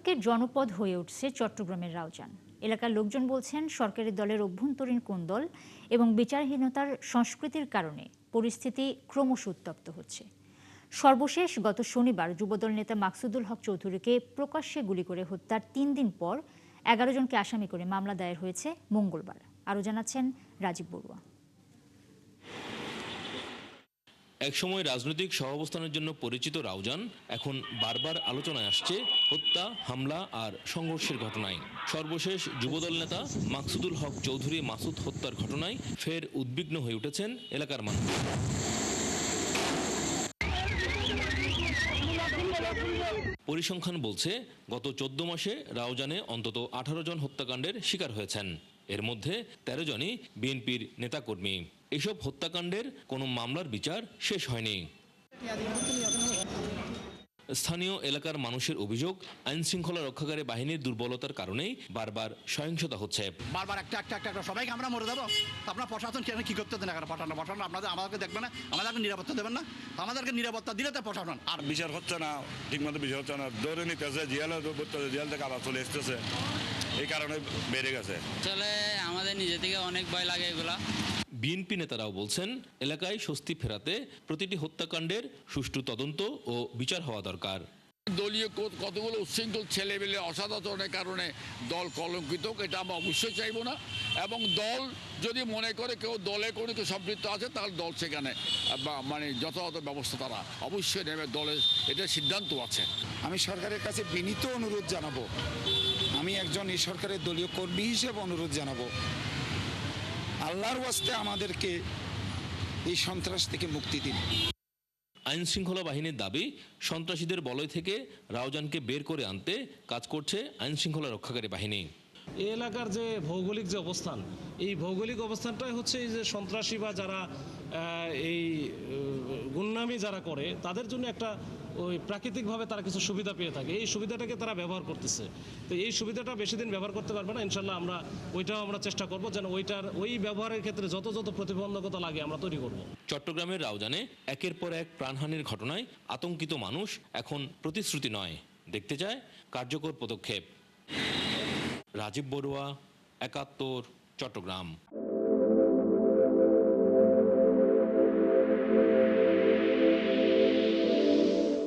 আতঙ্কের জনপদ হয়ে উঠছে চট্টগ্রামের রাউজান। এলাকার লোকজন বলছেন সরকারি দলের অভ্যন্তরীণ কোন্দল এবং বিচারহীনতার সংস্কৃতির কারণে পরিস্থিতি ক্রমশ উত্তপ্ত হচ্ছে। সর্বশেষ গত শনিবার যুবদল নেতা মাকসুদুল হক চৌধুরীকে প্রকাশ্যে গুলি করে হত্যার ৩ দিন পর ১১ জনকে আসামি করে মামলা দায়ের হয়েছে মঙ্গলবার। আরও জানাচ্ছেন রাজীব বড়ুয়া। একসময় রাজনৈতিক সহাবস্থানের জন্য পরিচিত রাউজান এখন বারবার আলোচনায় আসছে হত্যা, হামলা আর সংঘর্ষের ঘটনায়। সর্বশেষ যুবদল নেতা মাকসুদুল হক চৌধুরী মাসুদ হত্যার ঘটনায় ফের উদ্বিগ্ন হয়ে উঠেছেন এলাকার মানুষ। পরিসংখ্যান বলছে গত ১৪ মাসে রাউজানে অন্তত ১৮ জন হত্যাকাণ্ডের শিকার হয়েছেন। এর মধ্যে ১৩ জনই বিএনপির নেতাকর্মী। এসব হত্যাকাণ্ডের কোনো মামলার বিচার শেষ হয়নি। স্থানীয় এলাকার মানুষের অভিযোগ, আইন শৃঙ্খলা রক্ষাকারী বাহিনীর দুর্বলতার কারণেই বারবার সহিংসতা হচ্ছে। বারবার একটা সবাইকে আমরা মরে যাবো। আপনার প্রশাসন কি করতে দেন? প্রশাসন আমাদেরকে দেখবে না, আমাদেরকে নিরাপত্তা দেবেন না। আমাদেরকে নিরাপত্তা দিলে তো প্রশাসন। আর বিচার হচ্ছে না, ঠিকমতো বিচার হচ্ছে না, ধরে নিতেছে, জেল থেকে আবার চলে এসতেছে, এই কারণে বেড়ে গেছে। চলে আমাদের নিজে থেকে অনেক ভয় লাগে এগুলা। বিএনপি নেতারাও বলছেন এলাকায় স্বস্তি ফেরাতে প্রতিটি হত্যাকাণ্ডের সুষ্ঠু তদন্ত ও বিচার হওয়া দরকার। দলীয় কতগুলো উচ্ছৃঙ্খল ছেলেমেলে অসদাচরণের কারণে দল কলঙ্কিত, এটা আমরা অবশ্যই চাইব না। এবং দল যদি মনে করে কেউ দলে কোনো কেউ সম্পৃক্ত আছে, তাহলে দল সেখানে মানে যথাযথ ব্যবস্থা তারা অবশ্যই নেবে। দলের এটা সিদ্ধান্ত আছে। আমি সরকারের কাছে বিনীত অনুরোধ জানাবো, আমি একজন এই সরকারের দলীয় কর্মী হিসেবে অনুরোধ জানাবো, আল্লাহর ওয়াস্তে আমাদেরকে এই সন্ত্রাস থেকে মুক্তি দিন। আইন শৃঙ্খলা বাহিনীর দাবি, সন্ত্রাসীদের বলয় থেকে রাউজানকে বের করে আনতে কাজ করছে আইন শৃঙ্খলা রক্ষাকারী বাহিনী। এই এলাকার যে ভৌগোলিক যে অবস্থান, এই ভৌগোলিক অবস্থানটাই হচ্ছে এই যে সন্ত্রাসী বা যারা এই গুন্ডামি যারা করে তাদের জন্য একটা ওই প্রাকৃতিকভাবে তারা কিছু সুবিধা পেয়ে থাকে। এই সুবিধাটাকে তারা ব্যবহার করতেছে। তো এই সুবিধাটা বেশি দিন ব্যবহার করতে পারবে না। ইনশাল্লাহ ওইটাও আমরা চেষ্টা করব যেন ওই ব্যবহারের ক্ষেত্রে যত প্রতিবন্ধকতা লাগে আমরা তৈরি করব। চট্টগ্রামের রাউজানে একের পর এক প্রাণহানির ঘটনায় আতঙ্কিত মানুষ এখন প্রতিশ্রুতি নয়, দেখতে চায় কার্যকর পদক্ষেপ। রাজীব বড়ুয়া, ৭১, চট্টগ্রাম।